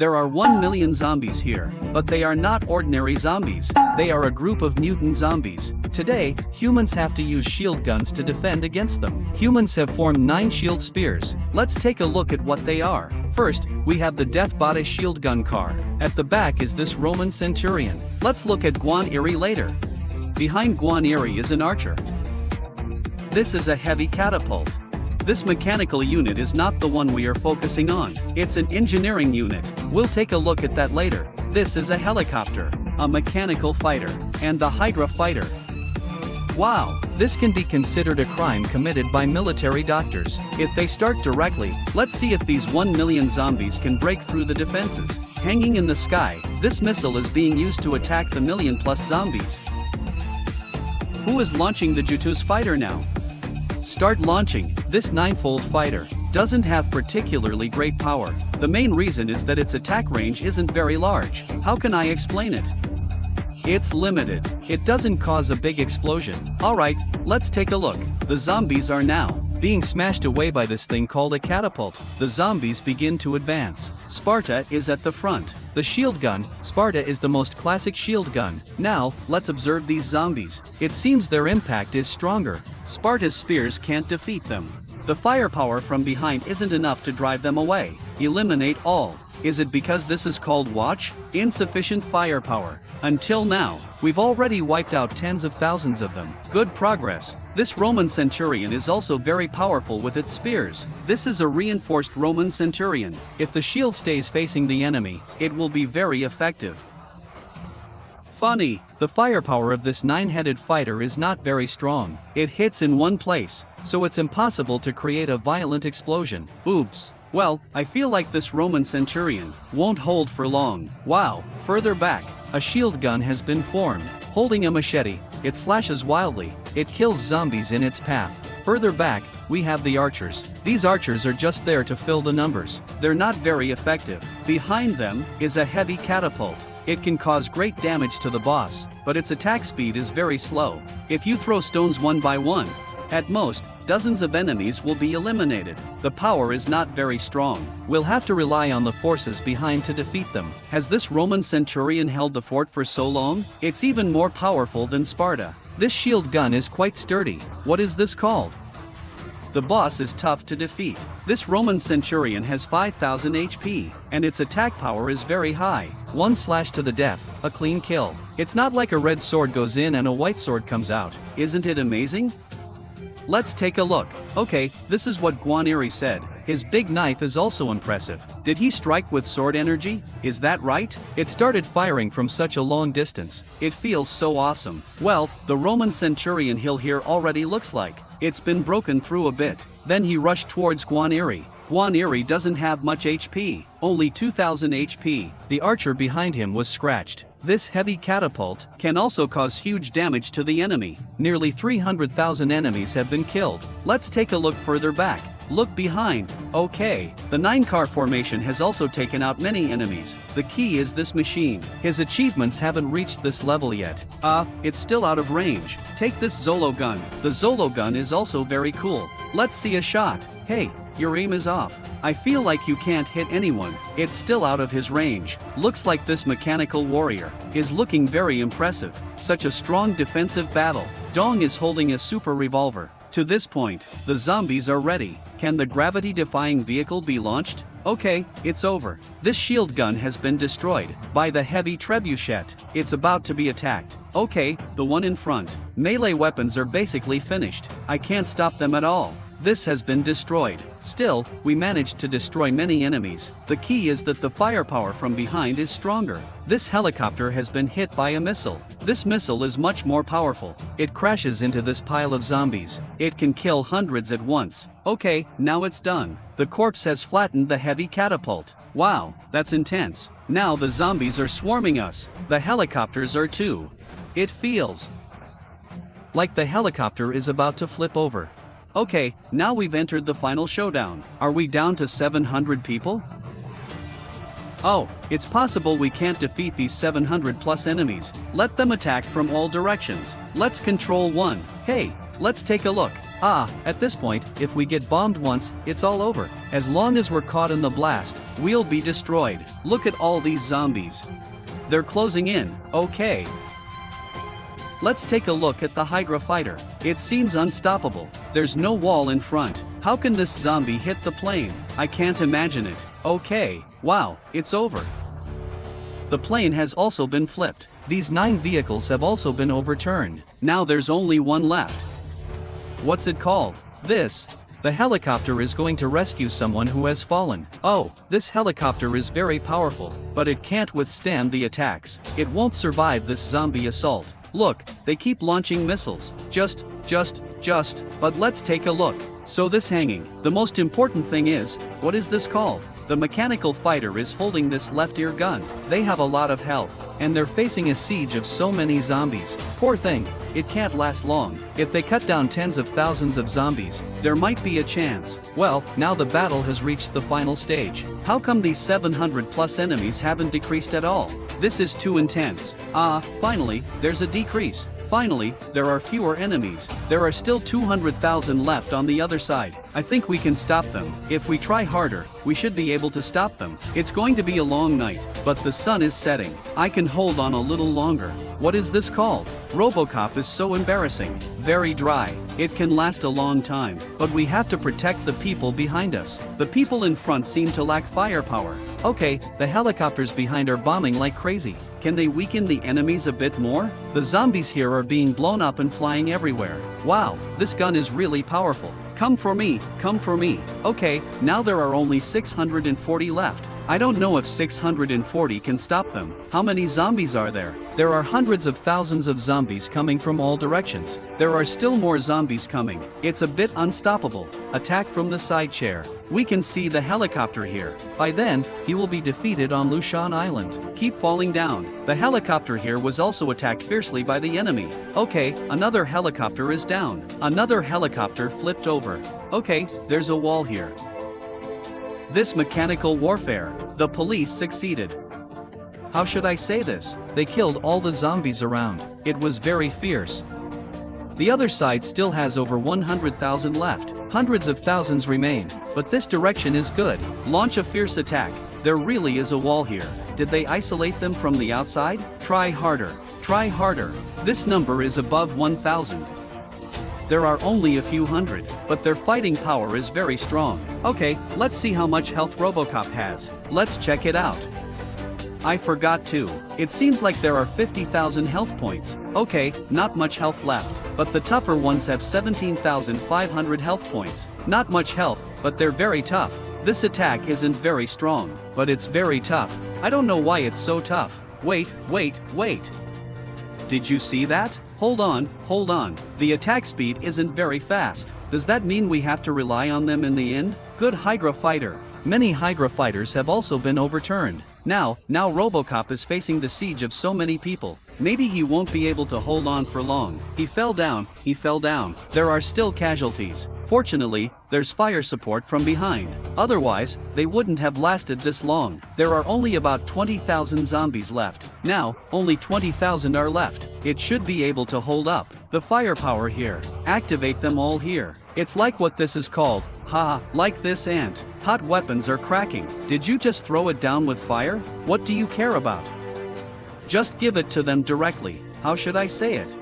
There are 1 million zombies here, but they are not ordinary zombies, they are a group of mutant zombies. Today, humans have to use shield guns to defend against them. Humans have formed 9 shield spears. Let's take a look at what they are. First, we have the Death Body shield gun car. At the back is this Roman centurion. Let's look at Guaniri later. Behind Guaniri is an archer. This is a heavy catapult. This mechanical unit is not the one we are focusing on. It's an engineering unit. We'll take a look at that later. This is a helicopter, a mechanical fighter, and the Hydra fighter. Wow, this can be considered a crime committed by military doctors. If they start directly, let's see if these 1 million zombies can break through the defenses. Hanging in the sky, this missile is being used to attack the million-plus zombies. Who is launching the Jutus fighter now? Start launching. This 9-fold fighter doesn't have particularly great power. The main reason is that its attack range isn't very large. How can I explain it? It's limited. It doesn't cause a big explosion. Alright, let's take a look. The zombies are now being smashed away by this thing called a catapult. The zombies begin to advance. Sparta is at the front. The shield gun, Sparta is the most classic shield gun. Now, let's observe these zombies. It seems their impact is stronger. Sparta's spears can't defeat them. The firepower from behind isn't enough to drive them away. Eliminate all. Is it because this is called watch? Insufficient firepower. Until now, we've already wiped out tens of thousands of them. Good progress. This Roman centurion is also very powerful with its spears. This is a reinforced Roman centurion. If the shield stays facing the enemy, it will be very effective. Funny, the firepower of this 9-headed fighter is not very strong. It hits in one place, so it's impossible to create a violent explosion. Oops. Well, I feel like this Roman centurion won't hold for long. Wow, further back, a shield gun has been formed. Holding a machete, it slashes wildly. It kills zombies in its path. Further back, we have the archers. These archers are just there to fill the numbers. They're not very effective. Behind them is a heavy catapult. It can cause great damage to the boss, but its attack speed is very slow. If you throw stones one by one, at most, dozens of enemies will be eliminated. The power is not very strong. We'll have to rely on the forces behind to defeat them. Has this Roman centurion held the fort for so long? It's even more powerful than Sparta. This shield gun is quite sturdy. What is this called? The boss is tough to defeat. This Roman centurion has 5,000 HP, and its attack power is very high. One slash to the death, a clean kill. It's not like a red sword goes in and a white sword comes out. Isn't it amazing? Let's take a look. Okay, this is what Guaniri said. His big knife is also impressive. Did he strike with sword energy? Is that right? It started firing from such a long distance. It feels so awesome. Well, the Roman centurion hill here already looks like it's been broken through a bit. Then he rushed towards Guaniri. Guaniri doesn't have much HP, only 2,000 HP. The archer behind him was scratched. This heavy catapult can also cause huge damage to the enemy. Nearly 300,000 enemies have been killed. Let's take a look further back. Look behind. Okay, the 9-car formation has also taken out many enemies. The key is this machine. His achievements haven't reached this level yet. It's still out of range. Take this Zolo gun. The Zolo gun is also very cool. Let's see a shot. Hey, your aim is off. I feel like you can't hit anyone. It's still out of his range. Looks like this mechanical warrior is looking very impressive. Such a strong defensive battle. Dong is holding a super revolver. To this point, the zombies are ready. Can the gravity-defying vehicle be launched? Okay, it's over. This shield gun has been destroyed by the heavy trebuchet. It's about to be attacked. Okay, the one in front. Melee weapons are basically finished. I can't stop them at all. This has been destroyed. Still, we managed to destroy many enemies. The key is that the firepower from behind is stronger. This helicopter has been hit by a missile. This missile is much more powerful. It crashes into this pile of zombies. It can kill hundreds at once. Okay, now it's done. The corpse has flattened the heavy catapult. Wow, that's intense. Now the zombies are swarming us. The helicopters are too. It feels like the helicopter is about to flip over. Okay, now we've entered the final showdown. Are we down to 700 people? Oh, it's possible we can't defeat these 700 plus enemies. Let them attack from all directions. Let's control one. Hey, let's take a look. At this point, if we get bombed once, it's all over. As long as we're caught in the blast, we'll be destroyed. Look at all these zombies. They're closing in, okay. Let's take a look at the Hydra fighter. It seems unstoppable. There's no wall in front. How can this zombie hit the plane? I can't imagine it. Okay, wow, it's over. The plane has also been flipped. These 9 vehicles have also been overturned. Now there's only one left. What's it called? This. The helicopter is going to rescue someone who has fallen. Oh, this helicopter is very powerful, but it can't withstand the attacks. It won't survive this zombie assault. Look, they keep launching missiles. But let's take a look. So this hanging, the most important thing is, what is this called? The mechanical fighter is holding this left ear gun. They have a lot of health, and they're facing a siege of so many zombies. Poor thing, it can't last long. If they cut down tens of thousands of zombies, there might be a chance. Well, now the battle has reached the final stage. How come these 700 plus enemies haven't decreased at all? This is too intense. Finally, there's a decrease. Finally, there are fewer enemies. There are still 200,000 left on the other side. I think we can stop them. If we try harder, we should be able to stop them. It's going to be a long night, but the sun is setting. I can hold on a little longer. What is this called? RoboCop is so embarrassing. Very dry. It can last a long time, but we have to protect the people behind us. The people in front seem to lack firepower. Okay, the helicopters behind are bombing like crazy. Can they weaken the enemies a bit more? The zombies here are being blown up and flying everywhere. Wow, this gun is really powerful. Come for me, come for me. Okay, now there are only 640 left. I don't know if 640 can stop them. How many zombies are there? There are hundreds of thousands of zombies coming from all directions. There are still more zombies coming. It's a bit unstoppable. Attack from the side chair. We can see the helicopter here. By then, he will be defeated on Lushan Island. Keep falling down. The helicopter here was also attacked fiercely by the enemy. Okay, another helicopter is down. Another helicopter flipped over. Okay, there's a wall here. This mechanical warfare, the police succeeded. How should I say this? They killed all the zombies around. It was very fierce. The other side still has over 100,000 left. Hundreds of thousands remain, but this direction is good. Launch a fierce attack. There really is a wall here. Did they isolate them from the outside? Try harder. Try harder. This number is above 1,000. There are only a few hundred, but their fighting power is very strong. Okay, let's see how much health RoboCop has. Let's check it out. I forgot to. It seems like there are 50,000 health points. Okay, not much health left, but the tougher ones have 17,500 health points. Not much health, but they're very tough. This attack isn't very strong, but it's very tough. I don't know why it's so tough. Wait. Did you see that? Hold on. The attack speed isn't very fast. Does that mean we have to rely on them in the end? Good Hydra fighter. Many Hydra fighters have also been overturned. Now RoboCop is facing the siege of so many people. Maybe he won't be able to hold on for long. He fell down. There are still casualties. Fortunately, there's fire support from behind. Otherwise, they wouldn't have lasted this long. There are only about 20,000 zombies left. Now, only 20,000 are left. It should be able to hold up. The firepower here. Activate them all here. It's like what this is called. Like this ant. Hot weapons are cracking. Did you just throw it down with fire? What do you care about? Just give it to them directly. How should I say it?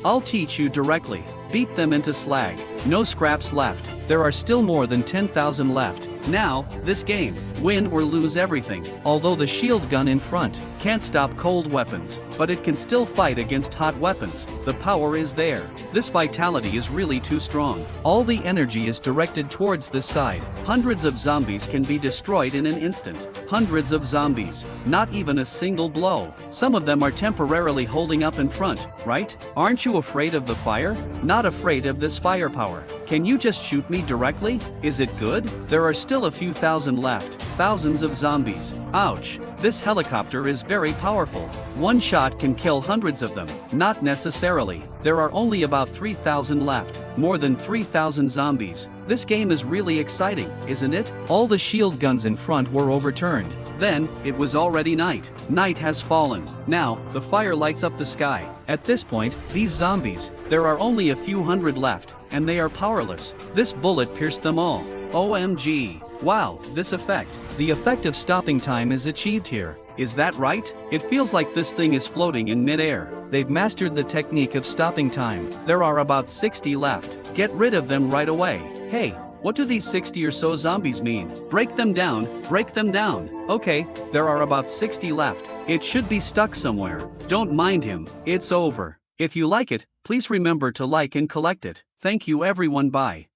I'll teach you directly. Beat them into slag. No scraps left. There are still more than 10,000 left. Now, this game. Win or lose everything. Although the shield gun in front can't stop cold weapons, but it can still fight against hot weapons. The power is there. This vitality is really too strong. All the energy is directed towards this side. Hundreds of zombies can be destroyed in an instant. Hundreds of zombies. Not even a single blow. Some of them are temporarily holding up in front, right? Aren't you afraid of the fire? Not afraid of this firepower. Can you just shoot me directly? Is it good? There are still a few thousand left. Thousands of zombies. Ouch. This helicopter is very powerful. One shot can kill hundreds of them. Not necessarily. There are only about 3,000 left. More than 3,000 zombies. This game is really exciting, isn't it? All the shield guns in front were overturned. Then, it was already night. Night has fallen. Now, the fire lights up the sky. At this point, these zombies, there are only a few hundred left. and they are powerless. This bullet pierced them all. OMG. Wow, this effect. The effect of stopping time is achieved here. Is that right? It feels like this thing is floating in mid-air. They've mastered the technique of stopping time. There are about 60 left. Get rid of them right away. Hey, what do these 60 or so zombies mean? Break them down, break them down. Okay, there are about 60 left. It should be stuck somewhere. Don't mind him, it's over. If you like it, please remember to like and collect it. Thank you everyone, bye.